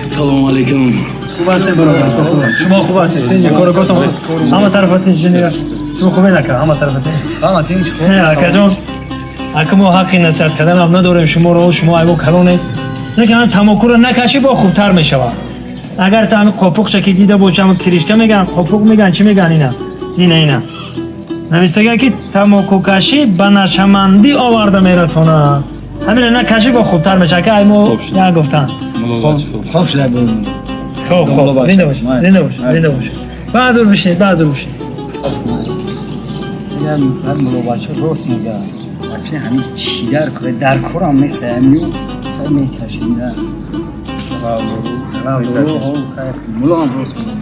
سلام علیکم. خوب هستی برادر؟ شما خوب هستید؟ اینجا کارگاهتون همه طرفت انجینیر. شما خوبی نکه همه طرفت. همه تینج خوب. نه اکا جان. اکا ما حقی نصیحت کردن هم نداریم شما رو شما ایو کلونید. لیکن تماکو رو نکشی با خوبتر میشود. اگر تا همین قاپوق شکی دیده باشه همین کریشکا میگن قاپوق میگن چی میگن اینا نوشته که تماکو کشی به نشمندی آورده میرسونه همین نکشی با خوبتر میشه که ایمو یا گفتن خوب شده بود. خوب زنده باش بعضور بشید میگن هر مولو بچه راست میگه. وقتی همین چی در کورم مثل همیو خیلی میکشیدن. مولو هم راست میگه.